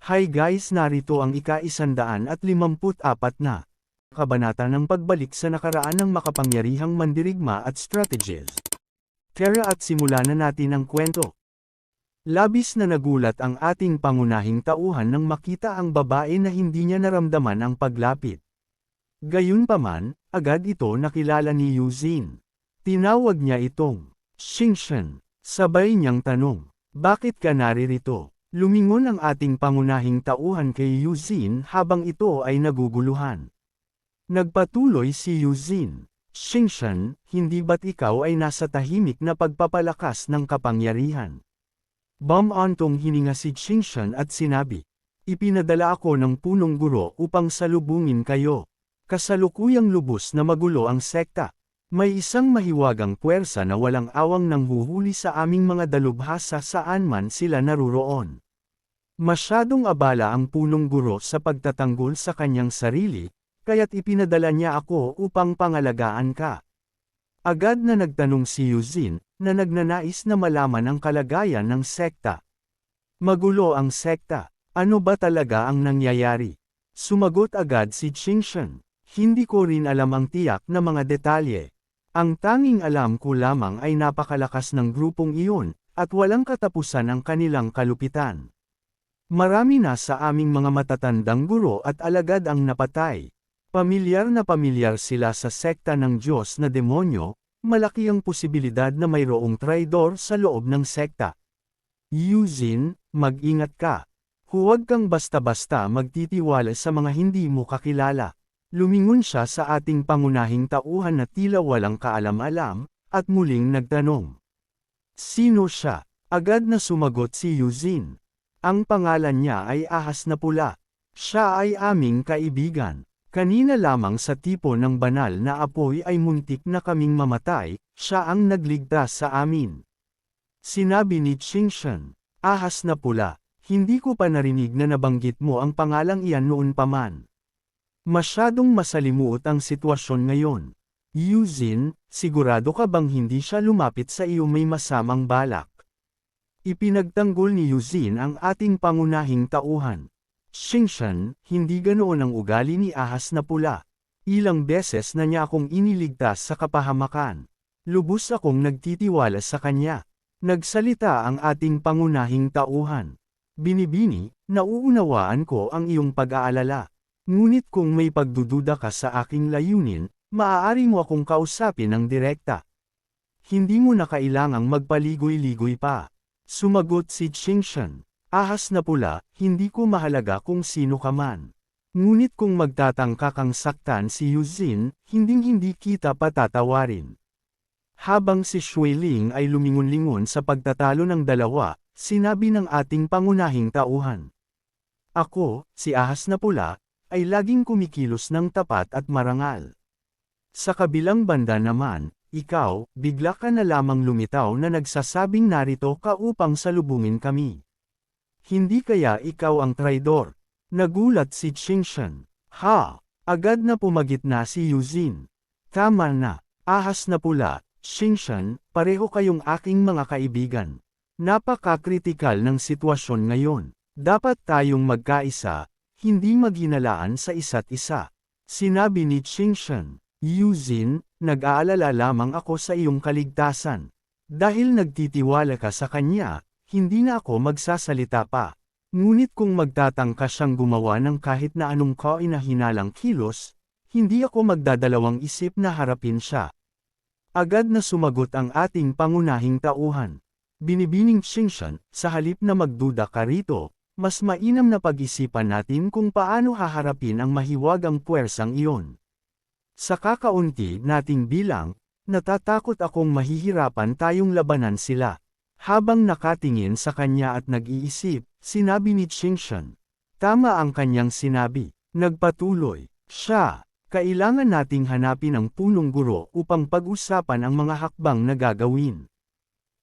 Hi guys, narito ang ika-154 na kabanata ng pagbalik sa nakaraan ng makapangyarihang mandirigma at strategies. Tara at simulan na natin ang kwento. Labis na nagulat ang ating pangunahing tauhan nang makita ang babae na hindi niya naramdaman ang paglapit. Gayunpaman, agad ito nakilala ni Yuzin. Tinawag niya itong Xingshen. Sabay niyang tanong, "Bakit ka naririto?" Lumingon ang ating pangunahing tauhan kay Yuzin habang ito ay naguguluhan. Nagpatuloy si Yuzin, "Xingshen, hindi ba't ikaw ay nasa tahimik na pagpapalakas ng kapangyarihan?" Bumantong hininga si Xingshen at sinabi, "Ipinadala ako ng punong guro upang salubungin kayo. Kasalukuyang lubos na magulo ang sekta. May isang mahiwagang puwersa na walang awang nanghuhuli sa aming mga dalubhasa saan man sila naruroon. Masyadong abala ang punong guro sa pagtatanggol sa kanyang sarili, kaya't ipinadala niya ako upang pangalagaan ka." Agad na nagtanong si Yuzin, na nagnanais na malaman ang kalagayan ng sekta. "Magulo ang sekta. Ano ba talaga ang nangyayari?" Sumagot agad si Xingshen, "Hindi ko rin alam ang tiyak na mga detalye. Ang tanging alam ko lamang ay napakalakas ng grupong iyon, at walang katapusan ang kanilang kalupitan. Marami na sa aming mga matatandang guro at alagad ang napatay. Pamilyar na pamilyar sila sa sekta ng Diyos na demonyo, malaki ang posibilidad na mayroong traidor sa loob ng sekta. Yuzin, mag-ingat ka. Huwag kang basta-basta magtitiwala sa mga hindi mo kakilala." Lumingon siya sa ating pangunahing tauhan na tila walang kaalam-alam, at muling nagtanong, "Sino siya?" Agad na sumagot si Yuzin. "Ang pangalan niya ay Ahas na Pula. Siya ay aming kaibigan. Kanina lamang sa tipo ng banal na apoy ay muntik na kaming mamatay, siya ang nagligtas sa amin." Sinabi ni Xingshen, "Ahas na Pula, hindi ko pa narinig na nabanggit mo ang pangalang iyan noon pa man. Masyadong masalimuot ang sitwasyon ngayon. Yuzin, sigurado ka bang hindi siya lumapit sa iyo may masamang balak?" Ipinagtanggol ni Yuzin ang ating pangunahing tauhan. "Xingshen, hindi ganoon ang ugali ni Ahas na Pula. Ilang beses na niya akong iniligtas sa kapahamakan. Lubos akong nagtitiwala sa kanya." Nagsalita ang ating pangunahing tauhan. "Binibini, nauunawaan ko ang iyong pag-aalala. Ngunit kung may pagdududa ka sa aking layunin, maaari mo akong kausapin ng direkta. Hindi mo na kailangang magpaligoy-ligoy pa." Sumagot si Xingshen, "Ahas na Pula, hindi ko mahalaga kung sino ka man. Ngunit kung magtatangka kang saktan si Yuzin, hinding-hindi kita patatawarin." Habang si Xueling ay lumingon-lingon sa pagtatalo ng dalawa, sinabi ng ating pangunahing tauhan, "Ako, si Ahas na Pula, ay laging kumikilos ng tapat at marangal. Sa kabilang banda naman, ikaw, bigla ka na lamang lumitaw na nagsasabing narito ka upang salubungin kami. Hindi kaya ikaw ang traidor?" Nagulat si Xingshen. "Ha!" Agad na pumagitna si Yuzin. "Tama na, Ahas na Pula, Xingshen, pareho kayong aking mga kaibigan. Napaka-kritikal ng sitwasyon ngayon. Dapat tayong magkaisa, hindi maghinalaan sa isa't isa." Sinabi ni Xingshen. "Yuzin, nag-aalala lamang ako sa iyong kaligtasan. Dahil nagtitiwala ka sa kanya, hindi na ako magsasalita pa. Ngunit kung magtatangka siyang gumawa ng kahit na anong kahinahinalang kilos, hindi ako magdadalawang isip na harapin siya." Agad na sumagot ang ating pangunahing tauhan. "Binibining Xingshen, sa halip na magduda ka rito, mas mainam na pag-isipan natin kung paano haharapin ang mahiwagang puwersang iyon. Sa kakaunti nating bilang, natatakot akong mahihirapan tayong labanan sila." Habang nakatingin sa kanya at nag-iisip, sinabi ni Xingshen. Tama ang kanyang sinabi. Nagpatuloy siya. "Kailangan nating hanapin ang punong guro upang pag-usapan ang mga hakbang na gagawin.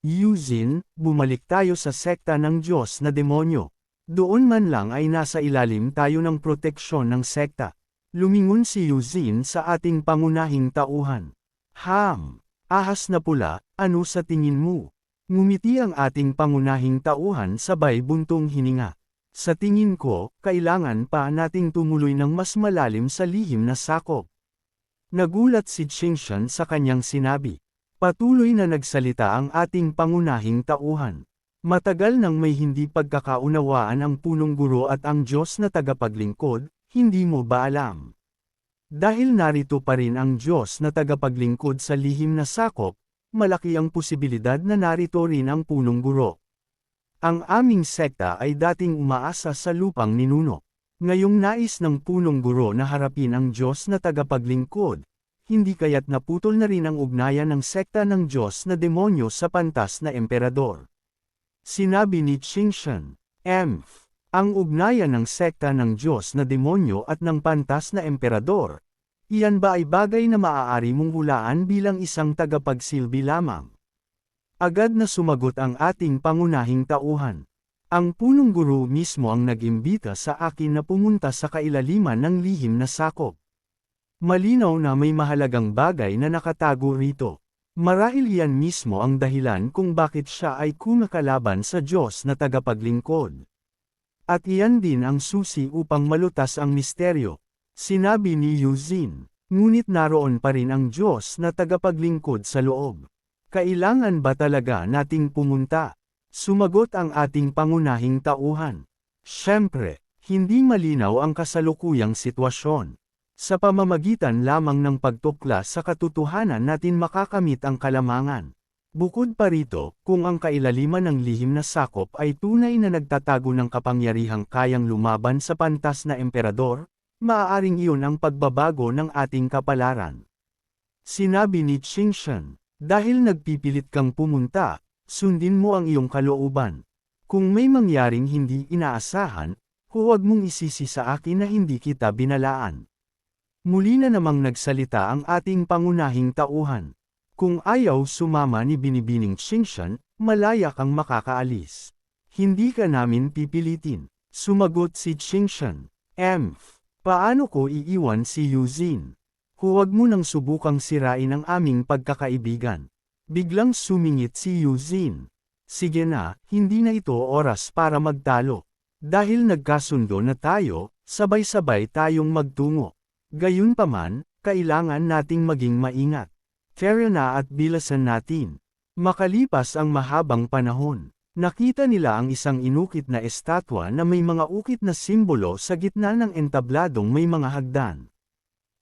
Yuzin, bumalik tayo sa sekta ng Diyos na demonyo. Doon man lang ay nasa ilalim tayo ng proteksyon ng sekta." Lumingon si Yuzin sa ating pangunahing tauhan. Ahas na Pula, ano sa tingin mo?" Ngumiti ang ating pangunahing tauhan sabay buntong hininga. Sa tingin ko, kailangan pa nating tumuloy ng mas malalim sa lihim na sakop. Nagulat si Qingshan sa kanyang sinabi. Patuloy na nagsalita ang ating pangunahing tauhan. Matagal nang may hindi pagkakaunawaan ang punong guro at ang Diyos na tagapaglingkod, hindi mo ba alam? Dahil narito pa rin ang Diyos na tagapaglingkod sa lihim na sakop, malaki ang posibilidad na narito rin ang punong guro. Ang aming sekta ay dating umaasa sa lupang ninuno. Ngayong nais ng punong guro na harapin ang Diyos na tagapaglingkod, hindi kaya't naputol na rin ang ugnayan ng sekta ng Diyos na demonyo sa pantas na emperador. Sinabi ni Qingshan, ang ugnayan ng sekta ng Diyos na demonyo at ng pantas na emperador, iyan ba ay bagay na maaari mong hulaan bilang isang tagapagsilbi lamang? Agad na sumagot ang ating pangunahing tauhan. Ang punong guro mismo ang nag-imbita sa akin na pumunta sa kailaliman ng lihim na sakop. Malinaw na may mahalagang bagay na nakatago rito. Marahil iyan mismo ang dahilan kung bakit siya ay kumakalaban sa Diyos na tagapaglingkod. At iyan din ang susi upang malutas ang misteryo. Sinabi ni Yuzin, ngunit naroon pa rin ang Diyos na tagapaglingkod sa loob. Kailangan ba talaga nating pumunta? Sumagot ang ating pangunahing tauhan. Siyempre, hindi malinaw ang kasalukuyang sitwasyon. Sa pamamagitan lamang ng pagtuklas sa katotohanan natin makakamit ang kalamangan. Bukod pa rito, kung ang kailaliman ng lihim na sakop ay tunay na nagtatago ng kapangyarihang kayang lumaban sa pantas na emperador, maaaring iyon ang pagbabago ng ating kapalaran. Sinabi ni Qingshan, dahil nagpipilit kang pumunta, sundin mo ang iyong kalooban. Kung may mangyaring hindi inaasahan, huwag mong isisi sa akin na hindi kita binalaan. Muli na namang nagsalita ang ating pangunahing tauhan. Kung ayaw sumama ni Binibining Qingshan, malaya kang makakaalis. Hindi ka namin pipilitin. Sumagot si Qingshan. Paano ko iiwan si Yuzin? Huwag mo nang subukang sirain ang aming pagkakaibigan. Biglang sumingit si Yuzin. Sige na, hindi na ito oras para magtalo. Dahil nagkasundo na tayo, sabay-sabay tayong magtungo. Gayunpaman, kailangan nating maging maingat. Tara na at bilasan natin. Makalipas ang mahabang panahon, nakita nila ang isang inukit na estatwa na may mga ukit na simbolo sa gitna ng entabladong may mga hagdan.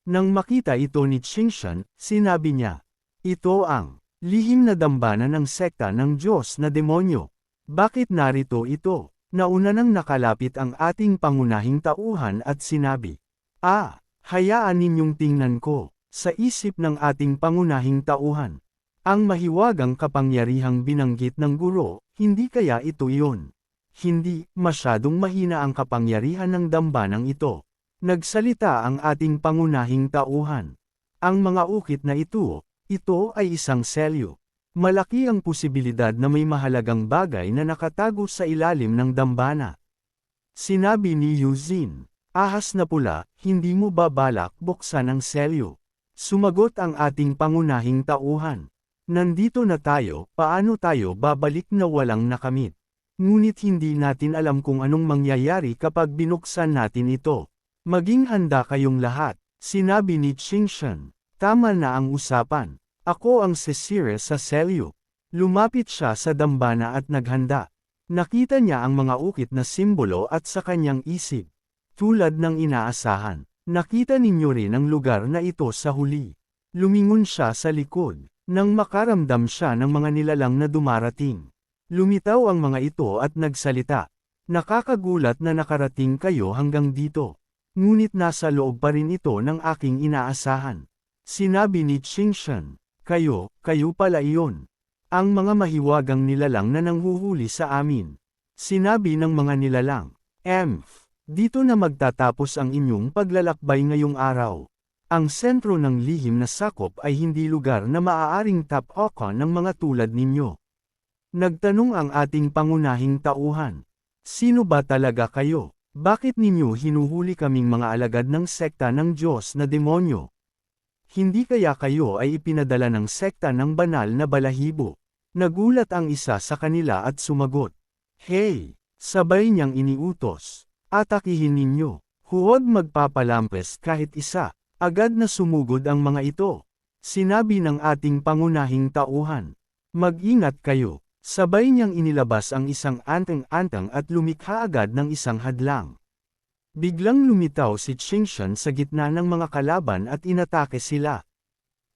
Nang makita ito ni Qingshan, sinabi niya, ito ang lihim na dambana ng sekta ng Diyos na demonyo. Bakit narito ito? Nauna nang nakalapit ang ating pangunahing tauhan at sinabi, hayaan ninyong tingnan ko, sa isip ng ating pangunahing tauhan. Ang mahiwagang kapangyarihang binanggit ng guro, hindi kaya ito iyon? Hindi, masyadong mahina ang kapangyarihan ng dambanang ito. Nagsalita ang ating pangunahing tauhan. Ang mga ukit na ito ay isang selyo. Malaki ang posibilidad na may mahalagang bagay na nakatago sa ilalim ng dambana. Sinabi ni Yuzin, ahas na pula, hindi mo ba balak buksan ang selyo? Sumagot ang ating pangunahing tauhan. Nandito na tayo, paano tayo babalik na walang nakamit? Ngunit hindi natin alam kung anong mangyayari kapag binuksan natin ito. Maging handa kayong lahat, sinabi ni Qingshan. Tama na ang usapan. Ako ang sisire sa selyo. Lumapit siya sa dambana at naghanda. Nakita niya ang mga ukit na simbolo at sa kanyang isip. Tulad ng inaasahan, nakita ninyo rin ang lugar na ito sa huli. Lumingon siya sa likod, nang makaramdam siya ng mga nilalang na dumarating. Lumitaw ang mga ito at nagsalita. Nakakagulat na nakarating kayo hanggang dito. Ngunit nasa loob pa rin ito ng aking inaasahan. Sinabi ni Qingshan, kayo pala iyon. Ang mga mahiwagang nilalang na nanghuhuli sa amin. Sinabi ng mga nilalang, dito na magtatapos ang inyong paglalakbay ngayong araw. Ang sentro ng lihim na sakop ay hindi lugar na maaaring tapakan ng mga tulad ninyo. Nagtanong ang ating pangunahing tauhan. Sino ba talaga kayo? Bakit ninyo hinuhuli kaming mga alagad ng sekta ng Diyos na demonyo? Hindi kaya kayo ay ipinadala ng sekta ng banal na balahibo? Nagulat ang isa sa kanila at sumagot. Hey! Sabay niyang iniutos, atakihin ninyo, huwag magpapalampas kahit isa, agad na sumugod ang mga ito. Sinabi ng ating pangunahing tauhan, mag-ingat kayo, sabay niyang inilabas ang isang anteng-anteng at lumikha agad ng isang hadlang. Biglang lumitaw si Qingshan sa gitna ng mga kalaban at inatake sila.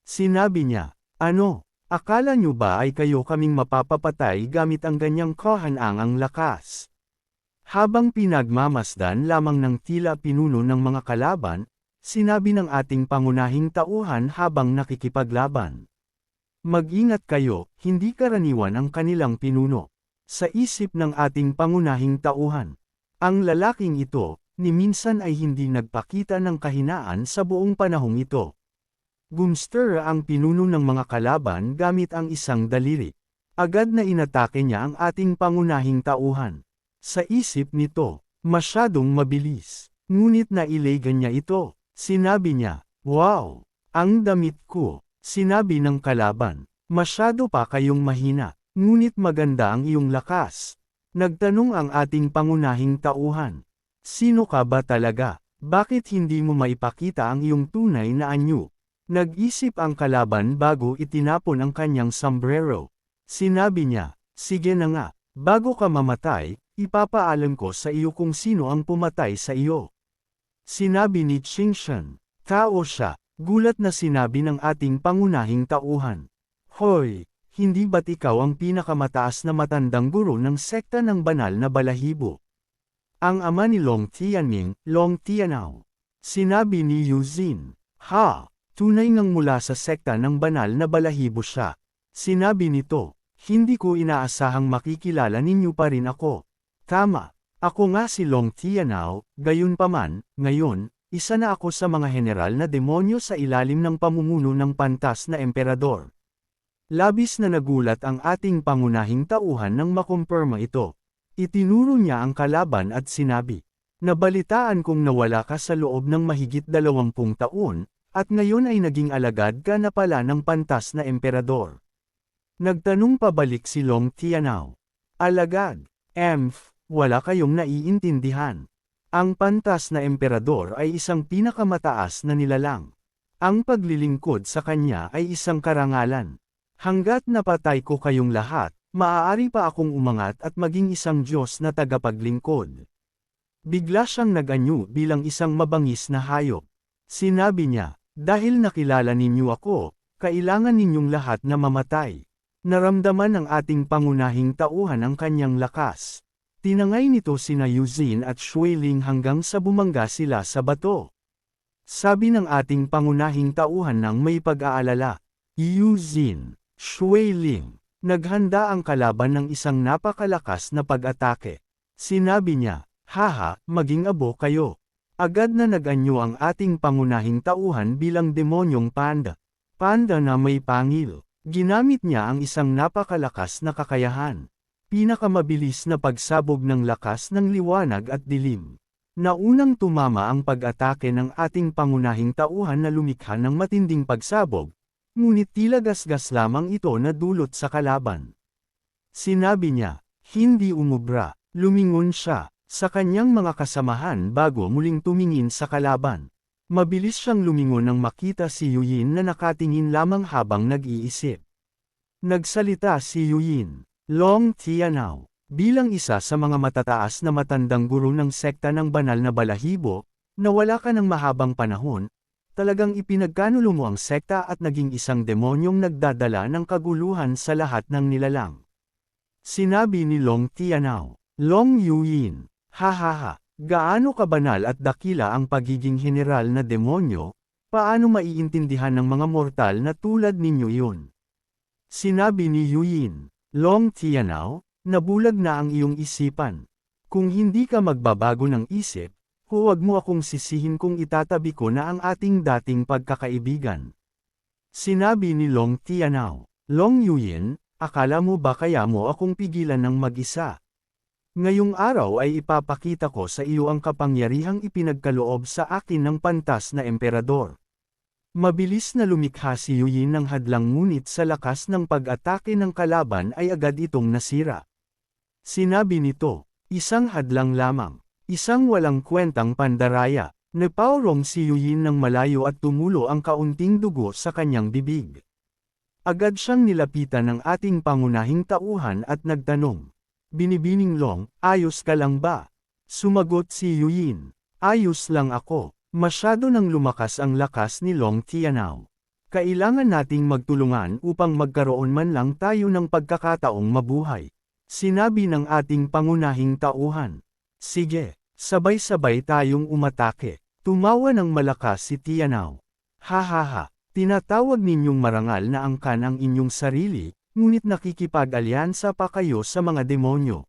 Sinabi niya, ano, akala niyo ba ay kayo kaming mapapapatay gamit ang ganyang kahanangang lakas? Habang pinagmamasdan lamang ng tila pinuno ng mga kalaban, sinabi ng ating pangunahing tauhan habang nakikipaglaban. Mag-ingat kayo, hindi karaniwan ang kanilang pinuno. Sa isip ng ating pangunahing tauhan, ang lalaking ito, ni minsan ay hindi nagpakita ng kahinaan sa buong panahong ito. Gumster ang pinuno ng mga kalaban gamit ang isang daliri. Agad na inatake niya ang ating pangunahing tauhan. Sa isip nito, masyadong mabilis. Ngunit nailagan niya ito. Sinabi niya, wow, ang damit ko. Sinabi ng kalaban, masyado pa kayong mahina. Ngunit maganda ang iyong lakas. Nagtanong ang ating pangunahing tauhan. Sino ka ba talaga? Bakit hindi mo maipakita ang iyong tunay na anyo? Nag-isip ang kalaban bago itinapon ang kanyang sombrero. Sinabi niya, sige na nga, bago ka mamatay, ipapaalam ko sa iyo kung sino ang pumatay sa iyo. Sinabi ni Qingshan, tao siya, gulat na sinabi ng ating pangunahing tauhan. Hoy, hindi ba't ikaw ang pinakamataas na matandang guro ng sekta ng banal na balahibo? Ang ama ni Long Tianming, Long Tianao. Sinabi ni Yuzin, ha, tunay ngang mula sa sekta ng banal na balahibo siya. Sinabi nito, hindi ko inaasahang makikilala ninyo pa rin ako. Tama, ako nga si Long Tianao, gayunpaman, ngayon, isa na ako sa mga general na demonyo sa ilalim ng pamumuno ng pantas na emperador. Labis na nagulat ang ating pangunahing tauhan nang makumpirma ito. Itinuro niya ang kalaban at sinabi, nabalitaan kong nawala ka sa loob ng mahigit 20 taon, at ngayon ay naging alagad ka na pala ng pantas na emperador. Nagtanong pabalik si Long Tianao. Alagad, wala kayong naiintindihan. Ang pantas na emperador ay isang pinakamataas na nilalang. Ang paglilingkod sa kanya ay isang karangalan. Hanggat napatay ko kayong lahat, maaari pa akong umangat at maging isang Diyos na tagapaglingkod. Bigla siyang nag-anyo bilang isang mabangis na hayop. Sinabi niya, dahil nakilala ninyo ako, kailangan ninyong lahat na mamatay. Naramdaman ng ating pangunahing tauhan ang kanyang lakas. Tinangay nito sina Yuzin at Shuiling hanggang sa bumangga sila sa bato. Sabi ng ating pangunahing tauhan ng may pag-aalala, Yuzin, Shuiling, naghanda ang kalaban ng isang napakalakas na pag-atake. Sinabi niya, haha, maging abo kayo. Agad na nag-anyo ang ating pangunahing tauhan bilang demonyong panda. Panda na may pangil. Ginamit niya ang isang napakalakas na kakayahan. Pinakamabilis na pagsabog ng lakas ng liwanag at dilim. Naunang tumama ang pag-atake ng ating pangunahing tauhan na lumikha ng matinding pagsabog, ngunit tila gasgas lamang ito na dulot sa kalaban. Sinabi niya, hindi umubra, lumingon siya, sa kanyang mga kasamahan bago muling tumingin sa kalaban. Mabilis siyang lumingon nang makita si Yuyin na nakatingin lamang habang nag-iisip. Nagsalita si Yuyin. Long Tianao, bilang isa sa mga matataas na matandang guro ng sekta ng banal na balahibo, na wala ka ng mahabang panahon, talagang ipinagkanulo mo ang sekta at naging isang demonyong nagdadala ng kaguluhan sa lahat ng nilalang. Sinabi ni Long Tianao, Long Yuyin, hahaha, gaano kabanal at dakila ang pagiging general na demonyo, paano maiintindihan ng mga mortal na tulad ninyo yun? Sinabi ni Yuyin, Long Tianao, nabulag na ang iyong isipan. Kung hindi ka magbabago ng isip, huwag mo akong sisihin kung itatabi ko na ang ating dating pagkakaibigan. Sinabi ni Long Tianao, Long Yuyin, akala mo ba kaya mo akong pigilan ng mag-isa? Ngayong araw ay ipapakita ko sa iyo ang kapangyarihang ipinagkaloob sa akin ng pantas na emperador. Mabilis na lumikha si Yuyin ng hadlang ngunit sa lakas ng pag-atake ng kalaban ay agad itong nasira. Sinabi nito, Isang hadlang lamang. Isang walang kwentang pandaraya. Napaurong si Yuyin ng malayo at tumulo ang kaunting dugo sa kanyang bibig. Agad siyang nilapitan ng ating pangunahing tauhan at nagtanong. Binibining Long, ayos ka lang ba? Sumagot si Yuyin. Ayos lang ako. Masyado nang lumakas ang lakas ni Long Tianao. Kailangan nating magtulungan upang magkaroon man lang tayo ng pagkakataong mabuhay. Sinabi ng ating pangunahing tauhan. Sige, sabay-sabay tayong umatake. Tumawa ng malakas si Tianao. Hahaha, tinatawag ninyong marangal na angkan ang inyong sarili, ngunit nakikipag-alyansa pa kayo sa mga demonyo.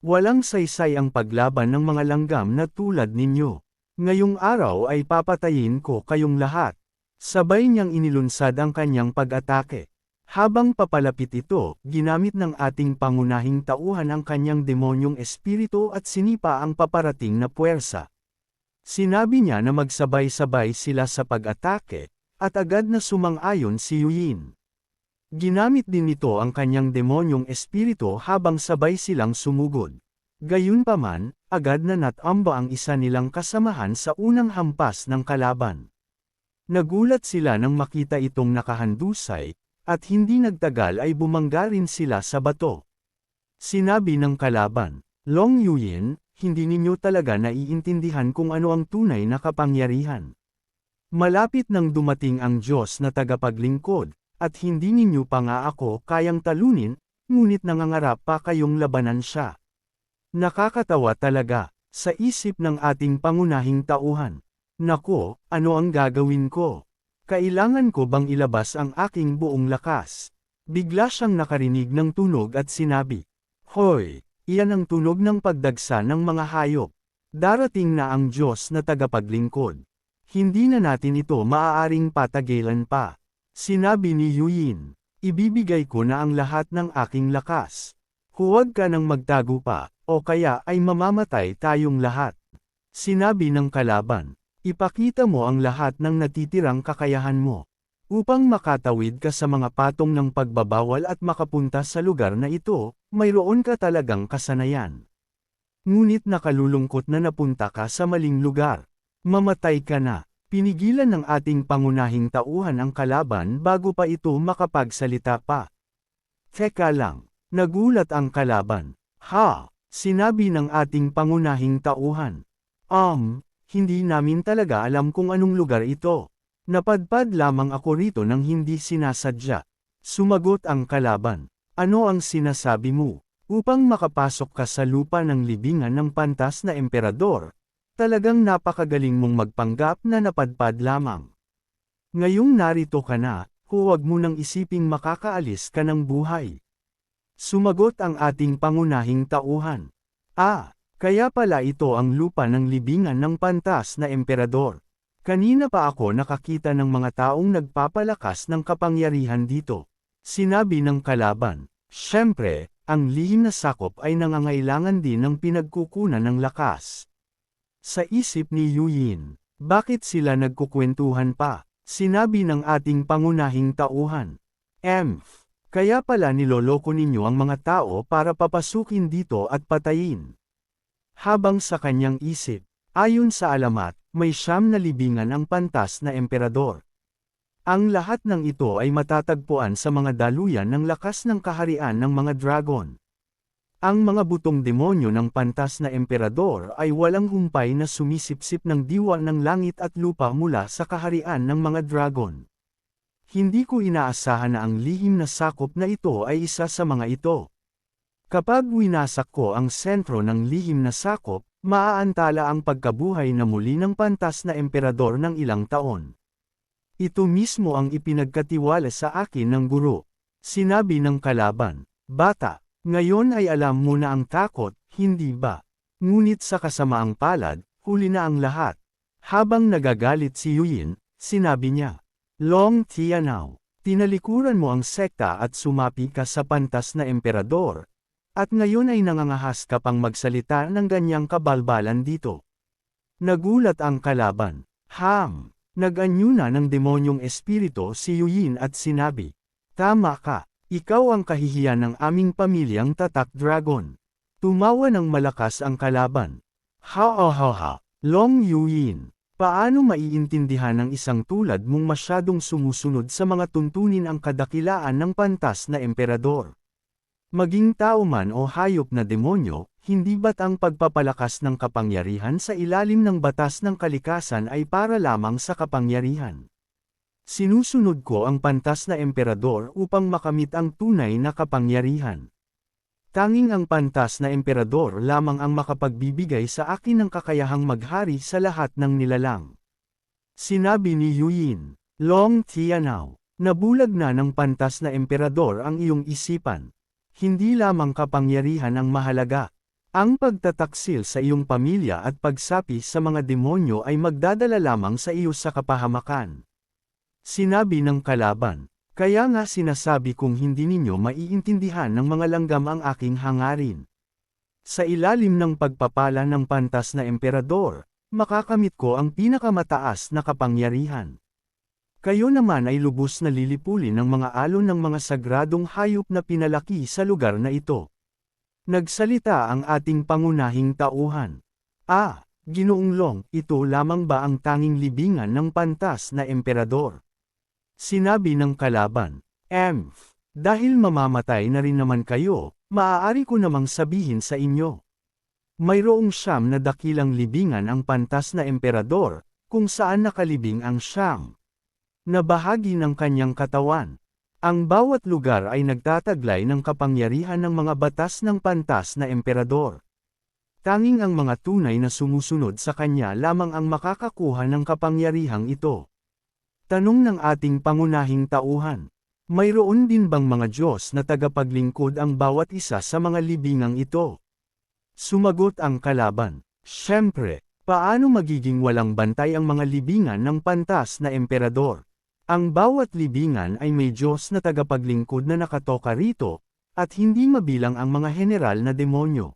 Walang saysay ang paglaban ng mga langgam na tulad ninyo. Ngayong araw ay papatayin ko kayong lahat. Sabay niyang inilunsad ang kanyang pag-atake. Habang papalapit ito, ginamit ng ating pangunahing tauhan ang kanyang demonyong espiritu at sinipa ang paparating na puwersa. Sinabi niya na magsabay-sabay sila sa pag-atake, at agad na sumang-ayon si Yuyin. Ginamit din nito ang kanyang demonyong espiritu habang sabay silang sumugod. Gayunpaman, agad na natamba ang isa nilang kasamahan sa unang hampas ng kalaban. Nagulat sila nang makita itong nakahandusay, at hindi nagtagal ay bumangga rin sila sa bato. Sinabi ng kalaban, Long Yuyin, hindi ninyo talaga naiintindihan kung ano ang tunay na kapangyarihan. Malapit nang dumating ang Diyos na tagapaglingkod, at hindi ninyo pa nga ako kayang talunin, ngunit nangangarap pa kayong labanan siya. Nakakatawa talaga, sa isip ng ating pangunahing tauhan. Nako, ano ang gagawin ko? Kailangan ko bang ilabas ang aking buong lakas? Bigla siyang nakarinig ng tunog at sinabi, Hoy, iyan ang tunog ng pagdagsa ng mga hayop. Darating na ang Diyos na tagapaglingkod. Hindi na natin ito maaaring patagilan pa. Sinabi ni Yuyin, ibibigay ko na ang lahat ng aking lakas. Huwag ka nang magtago pa, o kaya ay mamamatay tayong lahat. Sinabi ng kalaban, ipakita mo ang lahat ng natitirang kakayahan mo, upang makatawid ka sa mga patong ng pagbabawal at makapunta sa lugar na ito, mayroon ka talagang kasanayan. Ngunit nakalulungkot na napunta ka sa maling lugar. Mamatay ka na. Pinigilan ng ating pangunahing tauhan ang kalaban bago pa ito makapagsalita pa. Teka lang, nagulat ang kalaban. Ha, sinabi ng ating pangunahing tauhan. Hindi namin talaga alam kung anong lugar ito. Napadpad lamang ako rito nang hindi sinasadya. Sumagot ang kalaban. Ano ang sinasabi mo? Upang makapasok ka sa lupa ng libingan ng pantas na emperador, talagang napakagaling mong magpanggap na napadpad lamang. Ngayong narito ka na, huwag mo nang isiping makakaalis ka ng buhay. Sumagot ang ating pangunahing tauhan. Kaya pala ito ang lupa ng libingan ng pantas na emperador. Kanina pa ako nakakita ng mga taong nagpapalakas ng kapangyarihan dito. Sinabi ng kalaban, siyempre, ang lihim na sakop ay nangangailangan din ng pinagkukunan ng lakas. Sa isip ni Yuyin, bakit sila nagkukwentuhan pa? Sinabi ng ating pangunahing tauhan. Kaya pala niloloko ninyo ang mga tao para papasukin dito at patayin. Habang sa kanyang isip, ayon sa alamat, may 9 na libingan ang pantas na emperador. Ang lahat ng ito ay matatagpuan sa mga daluyan ng lakas ng kaharian ng mga dragon. Ang mga butong demonyo ng pantas na emperador ay walang humpay na sumisipsip ng diwa ng langit at lupa mula sa kaharian ng mga dragon. Hindi ko inaasahan na ang lihim na sakop na ito ay isa sa mga ito. Kapag winasak ko ang sentro ng lihim na sakop, maaantala ang pagkabuhay na muli ng pantas na emperador ng ilang taon. Ito mismo ang ipinagkatiwala sa akin ng guro. Sinabi ng kalaban, bata, ngayon ay alam mo na ang takot, hindi ba? Ngunit sa kasamaang palad, huli na ang lahat. Habang nagagalit si Yuyin, sinabi niya, Long Tianao, tinalikuran mo ang sekta at sumapi ka sa pantas na emperador. At ngayon ay nangangahas ka pang magsalita ng ganyang kabalbalan dito. Nagulat ang kalaban. Nag-anyo na ng demonyong espiritu si Yuyin at sinabi, tama ka, ikaw ang kahihiyan ng aming pamilyang Tatak Dragon. Tumawa ng malakas ang kalaban. Ha. Long Yuyin. Paano maiintindihan ng isang tulad mong masyadong sumusunod sa mga tuntunin ang kadakilaan ng pantas na emperador? Maging tao man o hayop na demonyo, hindi ba't ang pagpapalakas ng kapangyarihan sa ilalim ng batas ng kalikasan ay para lamang sa kapangyarihan? Sinusunod ko ang pantas na emperador upang makamit ang tunay na kapangyarihan. Tanging ang pantas na emperador lamang ang makapagbibigay sa akin ng kakayahang maghari sa lahat ng nilalang. Sinabi ni Yuyin. Long Tianao, nabulag na ng pantas na emperador ang iyong isipan. Hindi lamang kapangyarihan ang mahalaga. Ang pagtataksil sa iyong pamilya at pagsapi sa mga demonyo ay magdadala lamang sa iyo sa kapahamakan. Sinabi ng kalaban. Kaya nga sinasabi kong hindi ninyo maiintindihan ng mga langgam ang aking hangarin. Sa ilalim ng pagpapala ng pantas na emperador, makakamit ko ang pinakamataas na kapangyarihan. Kayo naman ay lubos na lilipulin ng mga alon ng mga sagradong hayop na pinalaki sa lugar na ito. Nagsalita ang ating pangunahing tauhan. Ginoong Long, ito lamang ba ang tanging libingan ng pantas na emperador? Sinabi ng kalaban. Dahil mamamatay na rin naman kayo, maaari ko namang sabihin sa inyo. Mayroong 9 na dakilang libingan ang pantas na emperador, kung saan nakalibing ang 9 na bahagi ng kanyang katawan. Ang bawat lugar ay nagtataglay ng kapangyarihan ng mga batas ng pantas na emperador. Tanging ang mga tunay na sumusunod sa kanya lamang ang makakakuha ng kapangyarihang ito. Tanong ng ating pangunahing tauhan. Mayroon din bang mga Diyos na tagapaglingkod ang bawat isa sa mga libingang ito? Sumagot ang kalaban. Siyempre, paano magiging walang bantay ang mga libingan ng pantas na emperador? Ang bawat libingan ay may Diyos na tagapaglingkod na nakatoka rito, at hindi mabilang ang mga general na demonyo.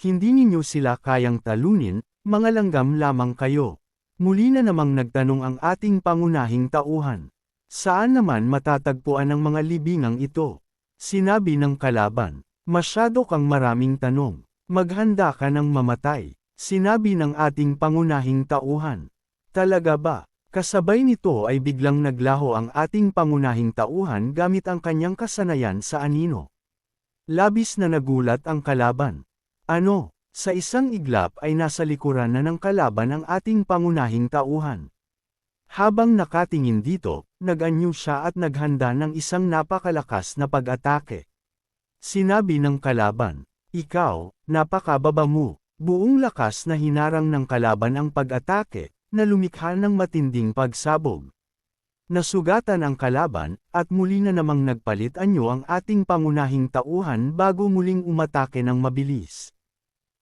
Hindi ninyo sila kayang talunin, mga langgam lamang kayo. Muli na namang nagtanong ang ating pangunahing tauhan. Saan naman matatagpuan ang mga libingang ito? Sinabi ng kalaban. Masyado kang maraming tanong. Maghanda ka ng mamatay. Sinabi ng ating pangunahing tauhan. Talaga ba? Kasabay nito ay biglang naglaho ang ating pangunahing tauhan gamit ang kanyang kasanayan sa anino. Labis na nagulat ang kalaban. Ano? Sa isang iglap ay nasa likuran na ng kalaban ang ating pangunahing tauhan. Habang nakatingin dito, nag-anyo siya at naghanda ng isang napakalakas na pag-atake. Sinabi ng kalaban, ikaw, napakababa mo. Buong lakas na hinarang ng kalaban ang pag-atake, na lumikha ng matinding pagsabog. Nasugatan ang kalaban, at muli na namang nagpalit anyo ang ating pangunahing tauhan bago muling umatake ng mabilis.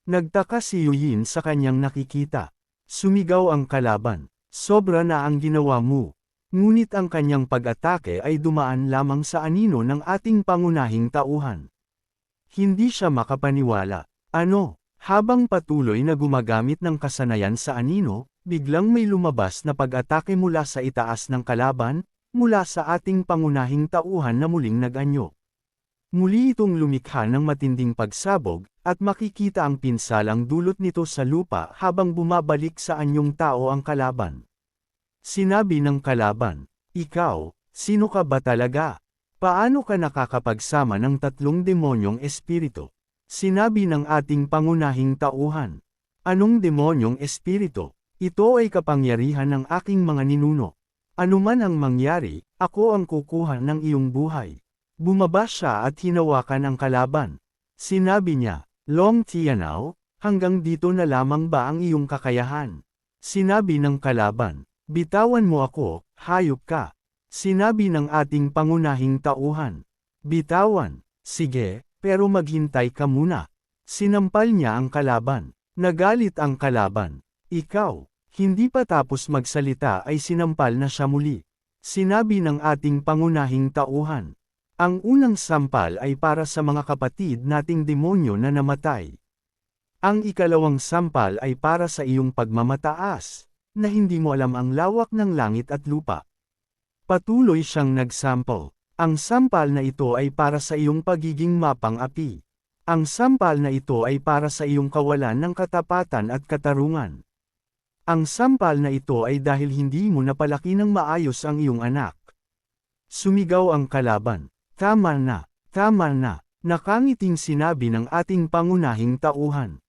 Nagtaka si Yuyin sa kanyang nakikita. Sumigaw ang kalaban. Sobra na ang ginawa mo. Ngunit ang kanyang pag-atake ay dumaan lamang sa anino ng ating pangunahing tauhan. Hindi siya makapaniwala. Ano? Habang patuloy na gumagamit ng kasanayan sa anino, biglang may lumabas na pag-atake mula sa itaas ng kalaban, mula sa ating pangunahing tauhan na muling nag-anyo. Muli itong lumikha ng matinding pagsabog, at makikita ang pinsalang dulot nito sa lupa habang bumabalik sa anyong tao ang kalaban. Sinabi ng kalaban, ikaw, sino ka ba talaga? Paano ka nakakapagsama ng 3 demonyong espiritu? Sinabi ng ating pangunahing tauhan. Anong demonyong espiritu? Ito ay kapangyarihan ng aking mga ninuno. Anuman ang mangyari, ako ang kukuha ng iyong buhay. Bumaba siya at hinawakan ang kalaban. Sinabi niya, Long Tianao, hanggang dito na lamang ba ang iyong kakayahan? Sinabi ng kalaban, bitawan mo ako, hayop ka. Sinabi ng ating pangunahing tauhan. Bitawan, sige, pero maghintay ka muna. Sinampal niya ang kalaban. Nagalit ang kalaban. Ikaw, hindi pa tapos magsalita ay sinampal na siya muli. Sinabi ng ating pangunahing tauhan. Ang unang sampal ay para sa mga kapatid nating demonyo na namatay. Ang ikalawang sampal ay para sa iyong pagmamataas, na hindi mo alam ang lawak ng langit at lupa. Patuloy siyang nagsampal. Ang sampal na ito ay para sa iyong pagiging mapang-api. Ang sampal na ito ay para sa iyong kawalan ng katapatan at katarungan. Ang sampal na ito ay dahil hindi mo napalaki ng maayos ang iyong anak. Sumigaw ang kalaban. Tama na, nakangiting sinabi ng ating pangunahing tauhan.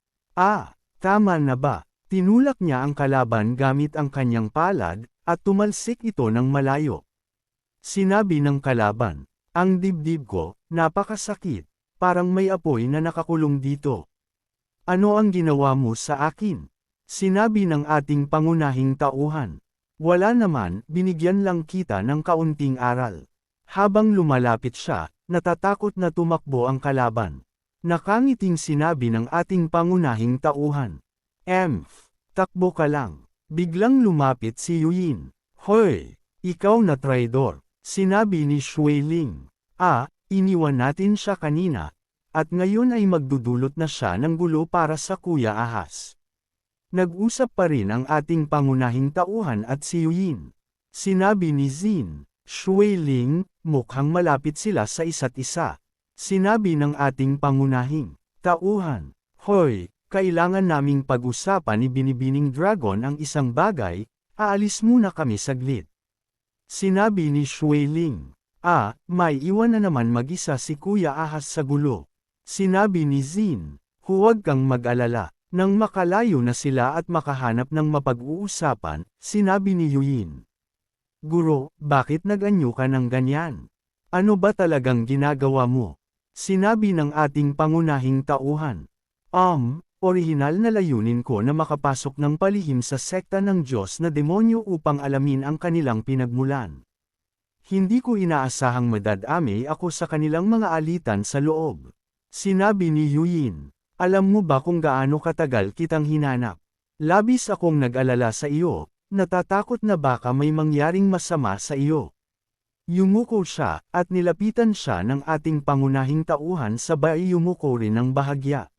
Tama na ba? Tinulak niya ang kalaban gamit ang kanyang palad, at tumalsik ito ng malayo. Sinabi ng kalaban, ang dibdib ko, napakasakit, parang may apoy na nakakulong dito. Ano ang ginawa mo sa akin? Sinabi ng ating pangunahing tauhan. Wala naman, binigyan lang kita ng kaunting aral. Habang lumalapit siya, natatakot na tumakbo ang kalaban. Nakangiting sinabi ng ating pangunahing tauhan. Takbo ka lang. Biglang lumapit si Yuyin. Hoy! Ikaw na traidor. Sinabi ni Shui Ling. Iniwan natin siya kanina. At ngayon ay magdudulot na siya ng gulo para sa Kuya Ahas. Nag-usap pa rin ang ating pangunahing tauhan at si Yuyin. Sinabi ni Zin. Shui Ling, mukhang malapit sila sa isa't isa. Sinabi ng ating pangunahing tauhan. Hoy! Kailangan naming pag-usapan ni Binibining Dragon ang isang bagay, aalis muna kami saglit. Sinabi ni Shui Ling. May iwan na naman mag-isa si Kuya Ahas sa gulo. Sinabi ni Zin. Huwag kang mag-alala. Nang makalayo na sila at makahanap ng mapag-uusapan, sinabi ni Yuyin. Guro, bakit nag-anyo ka ng ganyan? Ano ba talagang ginagawa mo? Sinabi ng ating pangunahing tauhan. Orihinal na layunin ko na makapasok ng palihim sa sekta ng Diyos na demonyo upang alamin ang kanilang pinagmulan. Hindi ko inaasahang madadami ako sa kanilang mga alitan sa loob. Sinabi ni Yuyin, alam mo ba kung gaano katagal kitang hinanap? Labis akong nag-alala sa iyo, natatakot na baka may mangyaring masama sa iyo. Yumuko siya, at nilapitan siya ng ating pangunahing tauhan sabay yumuko rin ng bahagya.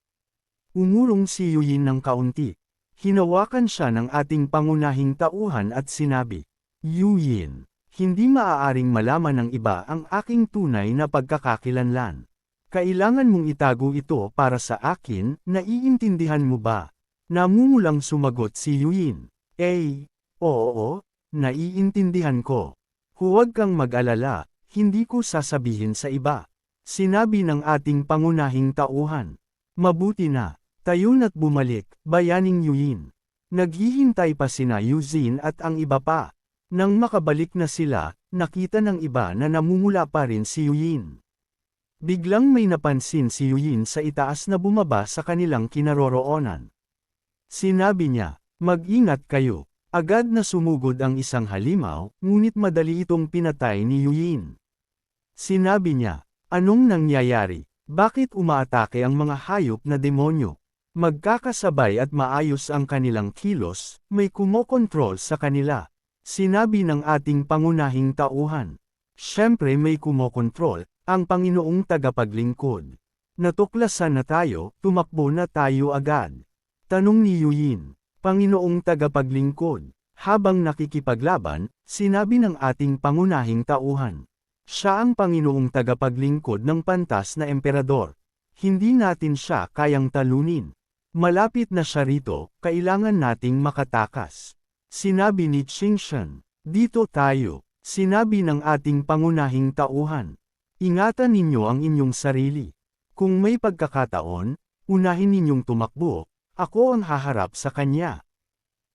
Umurong si Yuyin ng kaunti. Hinawakan siya ng ating pangunahing tauhan at sinabi, Yuyin, hindi maaaring malaman ng iba ang aking tunay na pagkakakilanlan. Kailangan mong itago ito para sa akin, naiintindihan mo ba? Namumulang sumagot si Yuyin. Oo, naiintindihan ko. Huwag kang mag-alala, hindi ko sasabihin sa iba. Sinabi ng ating pangunahing tauhan. Mabuti na. Tayo na't bumalik, bayaning Yuyin. Naghihintay pa sina Yuzin at ang iba pa. Nang makabalik na sila, nakita ng iba na namumula pa rin si Yuyin. Biglang may napansin si Yuyin sa itaas na bumaba sa kanilang kinaroroonan. Sinabi niya, mag-ingat kayo. Agad na sumugod ang isang halimaw, ngunit madali itong pinatay ni Yuyin. Sinabi niya, anong nangyayari? Bakit umaatake ang mga hayop na demonyo? Magkakasabay at maayos ang kanilang kilos, may kumokontrol sa kanila. Sinabi ng ating pangunahing tauhan. Siyempre may kumokontrol, ang Panginoong tagapaglingkod. Natuklasan na tayo, tumakbo na tayo agad. Tanong ni Yuyin, Panginoong tagapaglingkod. Habang nakikipaglaban, sinabi ng ating pangunahing tauhan. Siya ang Panginoong tagapaglingkod ng pantas na emperador. Hindi natin siya kayang talunin. Malapit na siya rito, kailangan nating makatakas. Sinabi ni Qingshan, dito tayo. Sinabi ng ating pangunahing tauhan. Ingatan ninyo ang inyong sarili. Kung may pagkakataon, unahin ninyong tumakbo, ako ang haharap sa kanya.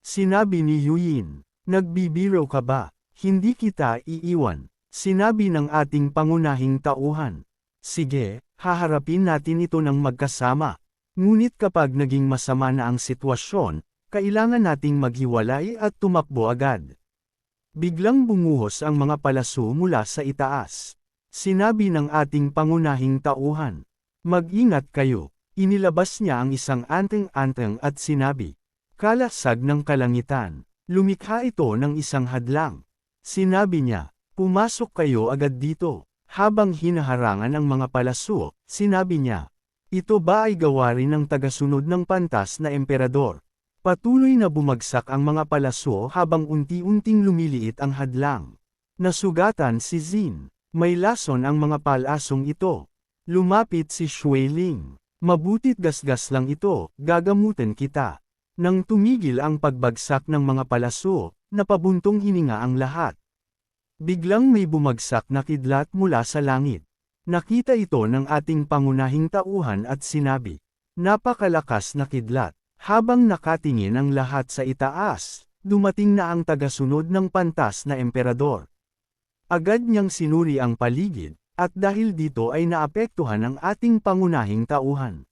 Sinabi ni Yuyin, nagbibiro ka ba? Hindi kita iiwan. Sinabi ng ating pangunahing tauhan. Sige, haharapin natin ito ng magkasama. Ngunit kapag naging masama na ang sitwasyon, kailangan nating maghiwalay at tumakbo agad. Biglang bumuhos ang mga palaso mula sa itaas. Sinabi ng ating pangunahing tauhan. Mag-ingat kayo. Inilabas niya ang isang anteng-anteng at sinabi. Kalasag ng kalangitan. Lumikha ito ng isang hadlang. Sinabi niya, pumasok kayo agad dito. Habang hinaharangan ang mga palaso, sinabi niya. Ito ba ay gawain ng tagasunod ng pantas na emperador? Patuloy na bumagsak ang mga palaso habang unti-unting lumiliit ang hadlang. Nasugatan si Zin. May lason ang mga palasong ito. Lumapit si Shui Ling. Mabutit gasgas lang ito, gagamutin kita. Nang tumigil ang pagbagsak ng mga palaso, napabuntong hininga ang lahat. Biglang may bumagsak na kidlat mula sa langit. Nakita ito ng ating pangunahing tauhan at sinabi, "Napakalakas na kidlat." Habang nakatingin ang lahat sa itaas, dumating na ang tagasunod ng pantas na emperador. Agad niyang sinuri ang paligid, at dahil dito ay naapektuhan ang ating pangunahing tauhan.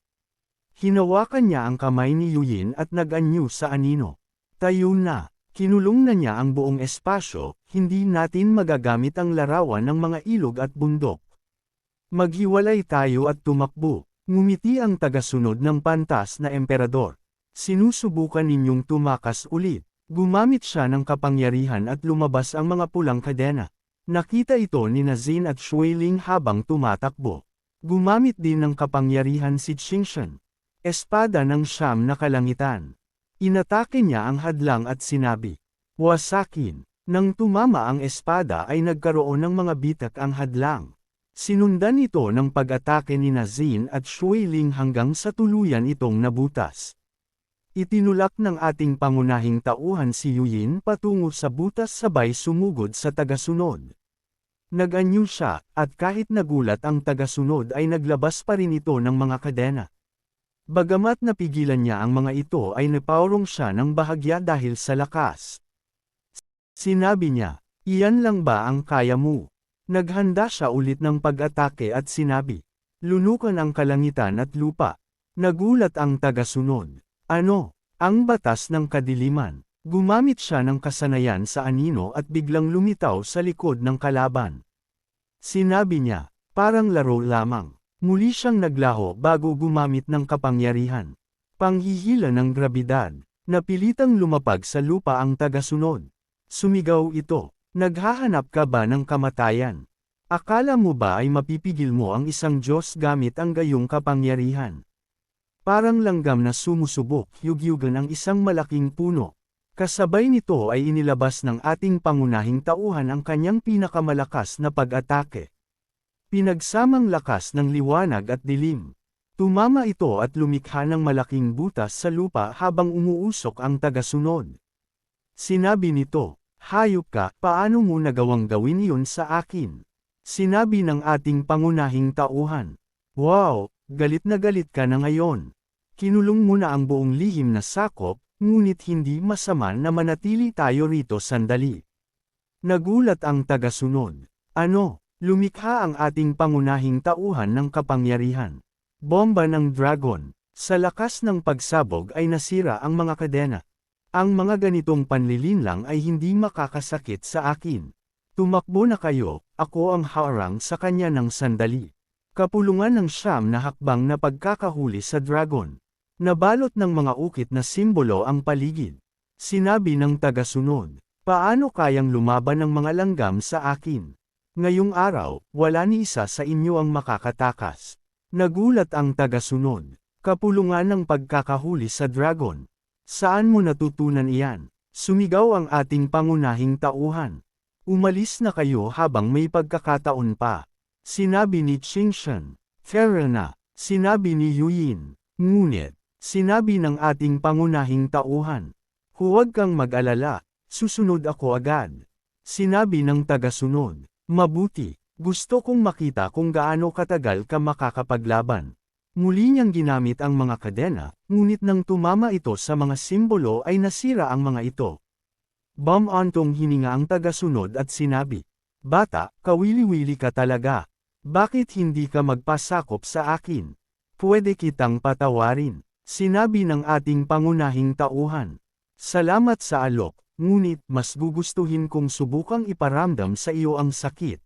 Hinawakan niya ang kamay ni Yuyin at nag-anyo sa anino. Tayo na, kinulong na niya ang buong espasyo, hindi natin magagamit ang larawan ng mga ilog at bundok. Maghiwalay tayo at tumakbo, ngumiti ang tagasunod ng pantas na emperador. Sinusubukan ninyong tumakas ulit. Gumamit siya ng kapangyarihan at lumabas ang mga pulang kadena. Nakita ito ni Nazin at Shuiling habang tumatakbo. Gumamit din ng kapangyarihan si Qingshan. Espada ng siyam na kalangitan. Inatake niya ang hadlang at sinabi, "Wasakin." Nang tumama ang espada ay nagkaroon ng mga bitak ang hadlang. Sinundan ito ng pag-atake ni Nazin at Shuiling hanggang sa tuluyan itong nabutas. Itinulak ng ating pangunahing tauhan si Yuyin patungo sa butas sabay sumugod sa tagasunod. Nag-anyo siya, at kahit nagulat ang tagasunod ay naglabas pa rin ito ng mga kadena. Bagamat napigilan niya ang mga ito ay napaurong siya ng bahagya dahil sa lakas. Sinabi niya, "Iyan lang ba ang kaya mo?" Naghanda siya ulit ng pag-atake at sinabi, "Lunukan ang kalangitan at lupa." Nagulat ang tagasunod. "Ano? Ang batas ng kadiliman." Gumamit siya ng kasanayan sa anino at biglang lumitaw sa likod ng kalaban. Sinabi niya, "Parang laro lamang." Muli siyang naglaho bago gumamit ng kapangyarihan. Panghihila ng grabidad. Napilitang lumapag sa lupa ang tagasunod. Sumigaw ito, "Naghahanap ka ba ng kamatayan? Akala mo ba ay mapipigil mo ang isang Diyos gamit ang gayong kapangyarihan?" Parang langgam na sumusubok, yugyugan ang isang malaking puno. Kasabay nito ay inilabas ng ating pangunahing tauhan ang kanyang pinakamalakas na pag-atake. Pinagsamang lakas ng liwanag at dilim. Tumama ito at lumikha ng malaking butas sa lupa habang umuusok ang tagasunod. Sinabi nito, "Hayop ka, paano mo nagawang gawin iyon sa akin?" Sinabi ng ating pangunahing tauhan, "Wow! Galit ka na ngayon. Kinulong mo na ang buong lihim na sakop, ngunit hindi masama na manatili tayo rito sandali." Nagulat ang tagasunod. "Ano?" Lumikha ang ating pangunahing tauhan ng kapangyarihan. Bomba ng dragon. Sa lakas ng pagsabog ay nasira ang mga kadena. Ang mga ganitong panlilinlang ay hindi makakasakit sa akin. Tumakbo na kayo, ako ang harang sa kanya ng sandali. Kapulungan ng siyam na hakbang na pagkakahuli sa dragon. Nabalot ng mga ukit na simbolo ang paligid. Sinabi ng tagasunod, "Paano kayang lumaban ng mga langgam sa akin? Ngayong araw, wala ni isa sa inyo ang makakatakas." Nagulat ang tagasunod. Kapulungan ng pagkakahuli sa dragon. Saan mo natutunan iyan? Sumigaw ang ating pangunahing tauhan. "Umalis na kayo habang may pagkakataon pa." Sinabi ni Qingshan. "Tara na," sinabi ni Yuyin. Ngunit, sinabi ng ating pangunahing tauhan, "Huwag kang mag-alala, susunod ako agad." Sinabi ng tagasunod, "Mabuti, gusto kong makita kung gaano katagal ka makakapaglaban." Muli niyang ginamit ang mga kadena, ngunit nang tumama ito sa mga simbolo ay nasira ang mga ito. Bumantong hininga ang tagasunod at sinabi, "Bata, kawili-wili ka talaga. Bakit hindi ka magpasakop sa akin? Pwede kitang patawarin." Sinabi ng ating pangunahing tauhan. "Salamat sa alok, ngunit mas gugustuhin kong subukang iparamdam sa iyo ang sakit."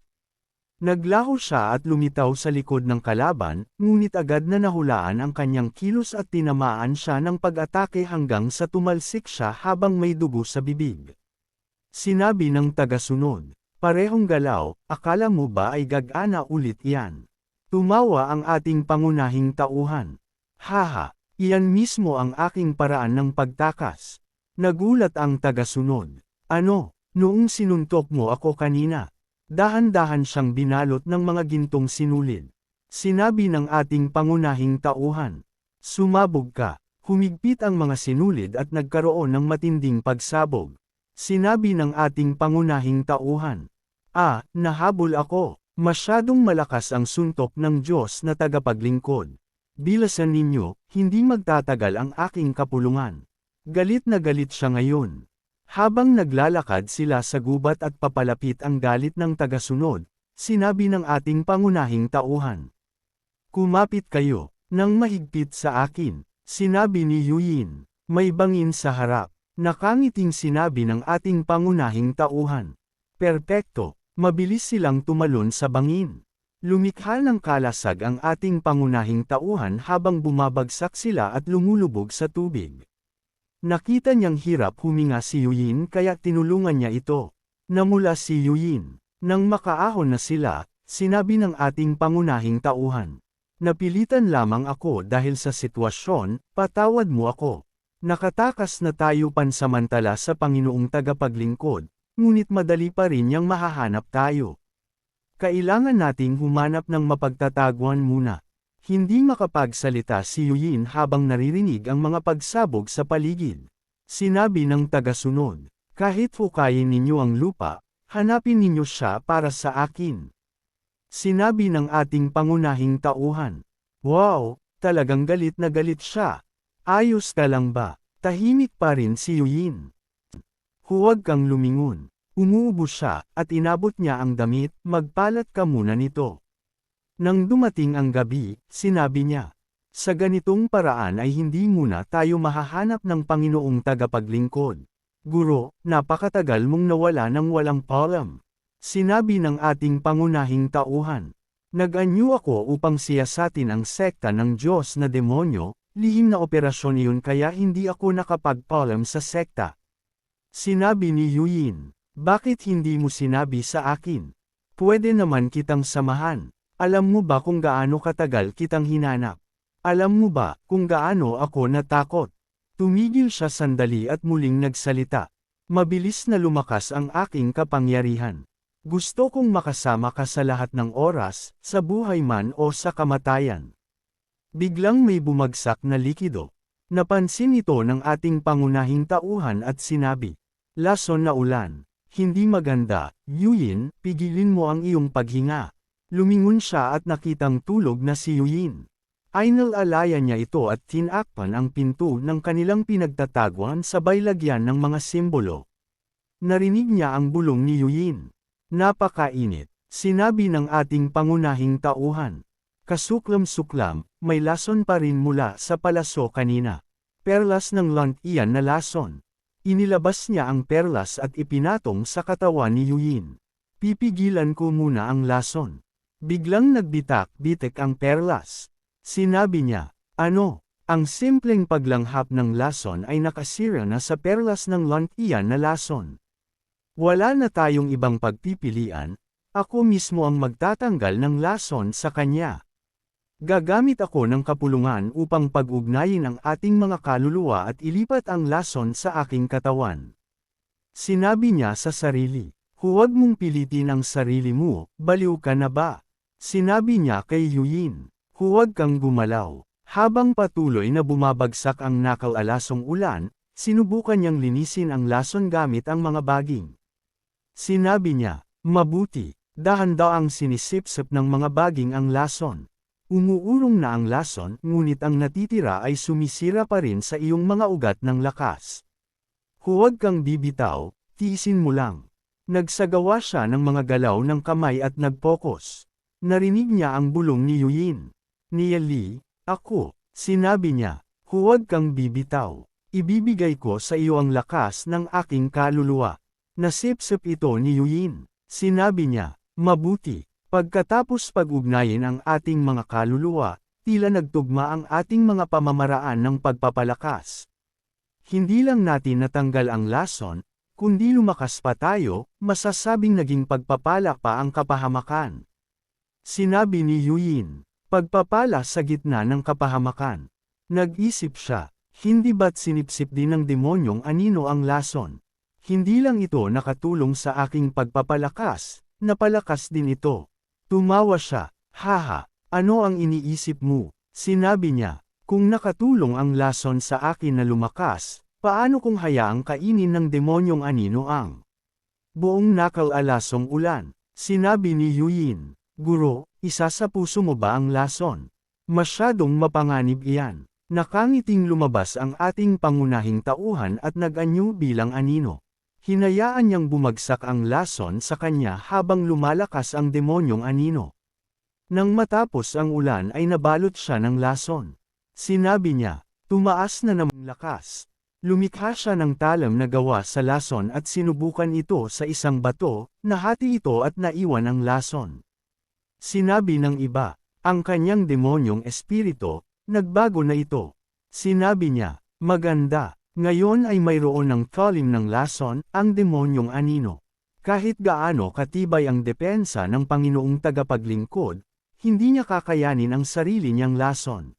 Naglaho siya at lumitaw sa likod ng kalaban, ngunit agad na nahulaan ang kanyang kilos at tinamaan siya ng pag-atake hanggang sa tumalsik siya habang may dugo sa bibig. Sinabi ng tagasunod, "Parehong galaw, akala mo ba ay gagana ulit iyan?" Tumawa ang ating pangunahing tauhan. "Haha, iyan mismo ang aking paraan ng pagtakas." Nagulat ang tagasunod. "Ano, noong sinuntok mo ako kanina?" Dahan-dahan siyang binalot ng mga gintong sinulid. Sinabi ng ating pangunahing tauhan. Sumabog ka. Humigpit ang mga sinulid at nagkaroon ng matinding pagsabog. Sinabi ng ating pangunahing tauhan. Nahabol ako. Masyadong malakas ang suntok ng Diyos na tagapaglingkod. Bilasan ninyo, hindi magtatagal ang aking kapulungan. Galit na galit siya ngayon. Habang naglalakad sila sa gubat at papalapit ang galit ng tagasunod, sinabi ng ating pangunahing tauhan. Kumapit kayo, nang mahigpit sa akin, sinabi ni Yuyin. May bangin sa harap. Nakangiting sinabi ng ating pangunahing tauhan. Perpekto, mabilis silang tumalon sa bangin. Lumikha ng kalasag ang ating pangunahing tauhan habang bumabagsak sila at lumulubog sa tubig. Nakita niyang hirap huminga si Yuyin kaya tinulungan niya ito. Namula si Yuyin. Nang makaahon na sila, sinabi ng ating pangunahing tauhan. Napilitan lamang ako dahil sa sitwasyon, patawad mo ako. Nakatakas na tayo pansamantala sa Panginoong tagapaglingkod, ngunit madali pa rin niyang mahahanap tayo. Kailangan nating humanap ng mapagtataguan muna. Hindi makapagsalita si Yuyin habang naririnig ang mga pagsabog sa paligid. Sinabi ng tagasunod, kahit hukayin ninyo ang lupa, hanapin ninyo siya para sa akin. Sinabi ng ating pangunahing tauhan. Wow, talagang galit na galit siya. Ayos ka lang ba? Tahimik pa rin si Yuyin. Huwag kang lumingon. Umuubo siya, at inabot niya ang damit, magpalat ka muna nito. Nang dumating ang gabi, sinabi niya, sa ganitong paraan ay hindi muna tayo mahahanap ng Panginoong tagapaglingkod. Guro, napakatagal mong nawala ng walang palam. Sinabi ng ating pangunahing tauhan. Nag-anyo ako upang siyasatin ang sekta ng Diyos na demonyo, lihim na operasyon iyon kaya hindi ako nakapagpalam sa sekta. Sinabi ni Yuyin. Bakit hindi mo sinabi sa akin? Pwede naman kitang samahan. Alam mo ba kung gaano katagal kitang hinanap? Alam mo ba kung gaano ako natakot? Tumigil siya sandali at muling nagsalita. Mabilis na lumakas ang aking kapangyarihan. Gusto kong makasama ka sa lahat ng oras, sa buhay man o sa kamatayan. Biglang may bumagsak na likido. Napansin ito ng ating pangunahing tauhan at sinabi, lason na ulan. Hindi maganda, Yuyin, pigilin mo ang iyong paghinga. Lumingon siya at nakitang tulog na si Yuyin. Inalalayan niya ito at tinakpan ang pinto ng kanilang pinagtataguan sabay lagyan ng mga simbolo. Narinig niya ang bulong ni Yuyin. Napakainit, sinabi ng ating pangunahing tauhan. Kasuklam-suklam, may lason pa rin mula sa palaso kanina. Perlas ng iyan na lason. Inilabas niya ang perlas at ipinatong sa katawan ni Yuyin. Pipigilan ko muna ang lason. Biglang nagbitak-bitik ang perlas. Sinabi niya, ano? Ang simpleng paglanghap ng lason ay nakasira na sa perlas ng iyan na lason. Wala na tayong ibang pagpipilian, ako mismo ang magtatanggal ng lason sa kanya. Gagamit ako ng kapulungan upang pag-ugnayin ang ating mga kaluluwa at ilipat ang lason sa aking katawan. Sinabi niya sa sarili, huwag mong pilitin ang sarili mo, baliw ka na ba? Sinabi niya kay Yuyin, huwag kang gumalaw. Habang patuloy na bumabagsak ang nakal-alasong ulan, sinubukan niyang linisin ang lason gamit ang mga baging. Sinabi niya, mabuti, dahan-daang sinisipsip ng mga baging ang lason. Umuurong na ang lason, ngunit ang natitira ay sumisira pa rin sa iyong mga ugat ng lakas. Huwag kang bibitaw, tiisin mo lang. Nagsagawa siya ng mga galaw ng kamay at nagpokus. Narinig niya ang bulong ni Yuyin. Niyali, ako, sinabi niya, huwag kang bibitaw. Ibibigay ko sa iyo ang lakas ng aking kaluluwa. Nasipsip ito ni Yuyin. Sinabi niya, mabuti. Pagkatapos pag-ugnayin ang ating mga kaluluwa, tila nagtugma ang ating mga pamamaraan ng pagpapalakas. Hindi lang natin natanggal ang lason, kundi lumakas pa tayo, masasabing naging pagpapala pa ang kapahamakan. Sinabi ni Yuyin, pagpapala sa gitna ng kapahamakan. Nag-isip siya, hindi ba't sinipsip din ng demonyong anino ang lason? Hindi lang ito nakatulong sa aking pagpapalakas, napalakas din ito. Tumawa siya, haha, Ano ang iniisip mo? Sinabi niya, kung nakatulong ang lason sa akin na lumakas, paano kung hayaang kainin ng demonyong anino ang buong nakal-alasong ulan? Sinabi ni Yuyin, Guro, isa sa puso mo ba ang lason? Masyadong mapanganib iyan. Nakangiting lumabas ang ating pangunahing tauhan at nag-anyo bilang anino. Hinayaan niyang bumagsak ang lason sa kanya habang lumalakas ang demonyong anino. Nang matapos ang ulan ay nabalot siya ng lason. Sinabi niya, tumaas na namang lakas. Lumikha siya ng talam na gawa sa lason at sinubukan ito sa isang bato, nahati ito at naiwan ang lason. Sinabi ng iba, ang kanyang demonyong espiritu, nagbago na ito. Sinabi niya, maganda, ngayon ay mayroon ng talim ng lason, ang demonyong anino. Kahit gaano katibay ang depensa ng Panginoong tagapaglingkod, hindi niya kakayanin ang sarili niyang lason.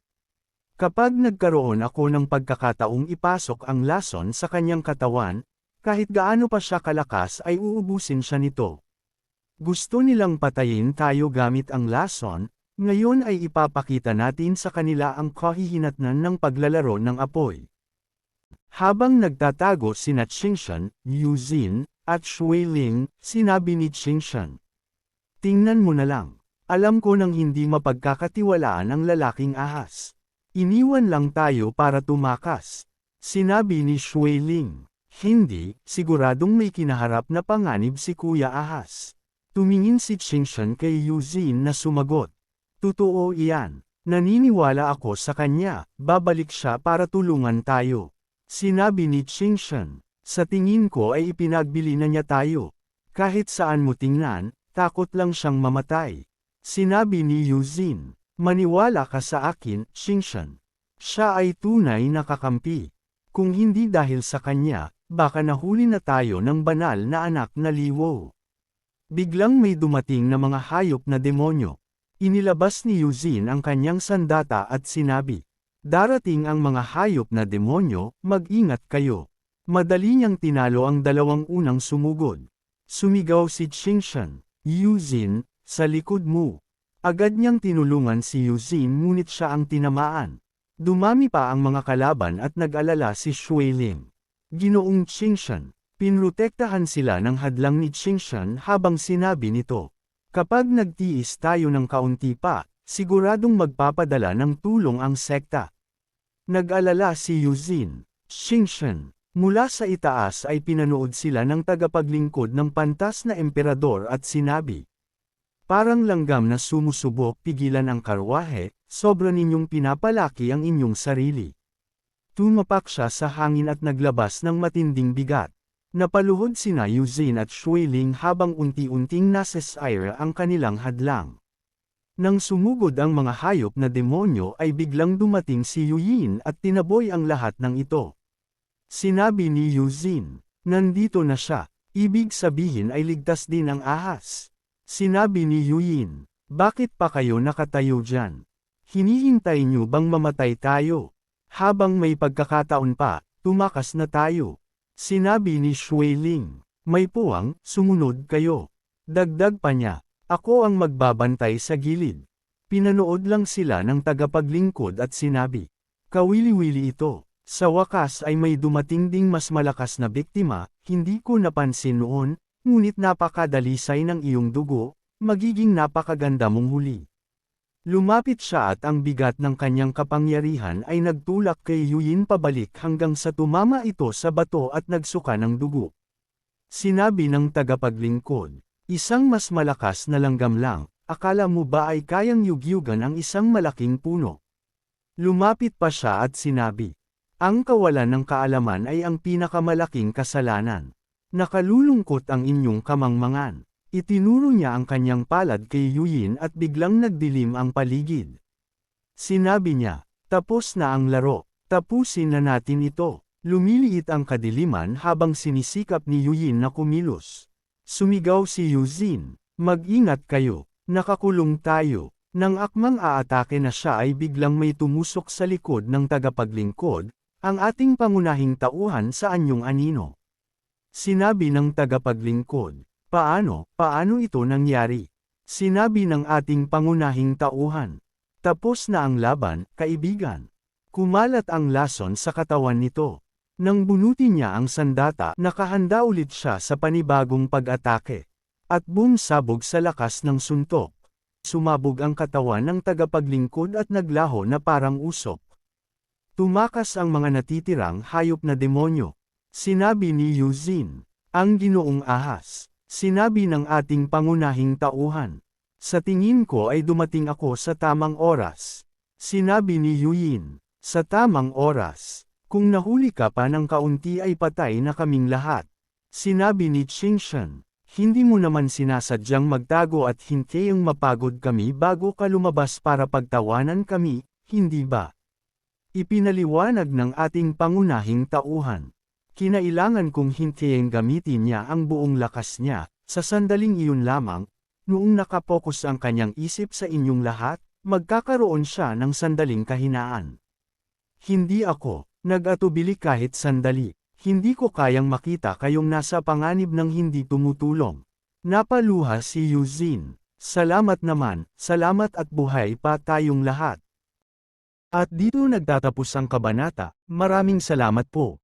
Kapag nagkaroon ako ng pagkakataong ipasok ang lason sa kanyang katawan, kahit gaano pa siya kalakas ay uubusin siya nito. Gusto nilang patayin tayo gamit ang lason, ngayon ay ipapakita natin sa kanila ang kahihinatnan ng paglalaro ng apoy. Habang nagtatago sina Qingshan, Yu Xin, at Shui Ling, sinabi ni Qingshan, tingnan mo na lang. Alam ko nang hindi mapagkakatiwalaan ang lalaking ahas. Iniwan lang tayo para tumakas. Sinabi ni Shui Ling. Hindi, siguradong may kinaharap na panganib si Kuya Ahas. Tumingin si Qingshan kay Yu Xin na sumagot. Totoo iyan. Naniniwala ako sa kanya, babalik siya para tulungan tayo. Sinabi ni Qingshan. Sa tingin ko ay ipinagbili na niya tayo. Kahit saan mo tingnan, takot lang siyang mamatay. Sinabi ni Yu Xin, maniwala ka sa akin, Qingshan. Siya ay tunay na kakampi. Kung hindi dahil sa kanya, baka nahuli na tayo ng banal na anak na Liwo. Biglang may dumating na mga hayop na demonyo. Inilabas ni Yu Xin ang kanyang sandata at sinabi, darating ang mga hayop na demonyo, mag-ingat kayo. Madali niyang tinalo ang dalawang unang sumugod. Sumigaw si Qingshan, Yu Xin, sa likod mo. Agad niyang tinulungan si Yu Xin ngunit siya ang tinamaan. Dumami pa ang mga kalaban at nag-alala si Shui Ling. Ginoong Qingshan, pinrotektahan sila ng hadlang ni Qingshan habang sinabi nito. Kapag nagtiis tayo ng kaunti pa, siguradong magpapadala ng tulong ang sekta. Nag-alala si Yu Xin. Qingshan, mula sa itaas ay pinanood sila ng tagapaglingkod ng pantas na emperador at sinabi. Parang langgam na sumusubok pigilan ang karwahe, sobra ninyong pinapalaki ang inyong sarili. Tumapak siya sa hangin at naglabas ng matinding bigat. Napaluhod sina Yu Xin at Shui Ling habang unti-unting nasesire ang kanilang hadlang. Nang sumugod ang mga hayop na demonyo ay biglang dumating si Yu Yin at tinaboy ang lahat ng ito. Sinabi ni Yu Xin, nandito na siya, ibig sabihin ay ligtas din ang ahas. Sinabi ni Yu Yin, bakit pa kayo nakatayo dyan? Hinihintay niyo bang mamatay tayo? Habang may pagkakataon pa, tumakas na tayo. Sinabi ni Shui Ling, may puwang, sumunod kayo. Dagdag pa niya, ako ang magbabantay sa gilid. Pinanood lang sila ng tagapaglingkod at sinabi, kawili-wili ito. Sa wakas ay may dumating ding mas malakas na biktima, hindi ko napansin noon, ngunit napakadalisay ng iyong dugo, magiging napakaganda mong huli. Lumapit siya at ang bigat ng kanyang kapangyarihan ay nagtulak kay Yu Yin pabalik hanggang sa tumama ito sa bato at nagsuka ng dugo. Sinabi ng tagapaglingkod, isang mas malakas na langgam lang, akala mo ba ay kayang yugyugan ang isang malaking puno? Lumapit pa siya at sinabi, ang kawalan ng kaalaman ay ang pinakamalaking kasalanan. Nakalulungkot ang inyong kamangmangan. Itinuro niya ang kanyang palad kay Yu Yin at biglang nagdilim ang paligid. Sinabi niya, tapos na ang laro, tapusin na natin ito. Lumiliit ang kadiliman habang sinisikap ni Yu Yin na kumilos. Sumigaw si Yu Xin, mag-ingat kayo, nakakulong tayo. Nang akmang aatake na siya ay biglang may tumusok sa likod ng tagapaglingkod, ang ating pangunahing tauhan sa anyong anino. Sinabi ng tagapaglingkod, paano ito nangyari? Sinabi ng ating pangunahing tauhan, Tapos na ang laban, kaibigan. Kumalat ang lason sa katawan nito. Nang bunutin niya ang sandata, nakahanda ulit siya sa panibagong pag-atake. At bumsabog sa lakas ng suntok. Sumabog ang katawan ng tagapaglingkod at naglaho na parang usok. Tumakas ang mga natitirang hayop na demonyo. Sinabi ni Eugene, ang ginoong ahas. Sinabi ng ating pangunahing tauhan. Sa tingin ko ay dumating ako sa tamang oras. Sinabi ni Yuyin, sa tamang oras. Kung nahuli ka pa ng kaunti ay patay na kaming lahat. Sinabi ni Qingshan, hindi mo naman sinasadyang magtago at hintayang mapagod kami bago ka lumabas para pagtawanan kami, hindi ba? Ipinaliwanag ng ating pangunahing tauhan. Kinailangan kong hintayang gamitin niya ang buong lakas niya, sa sandaling iyon lamang, noong nakapokus ang kanyang isip sa inyong lahat, magkakaroon siya ng sandaling kahinaan. Hindi ako, nag-atubili kahit sandali. Hindi ko kayang makita kayong nasa panganib ng hindi tumutulong. Napaluha si Eugene. Salamat naman, salamat at buhay pa tayong lahat. At dito nagtatapos ang kabanata. Maraming salamat po.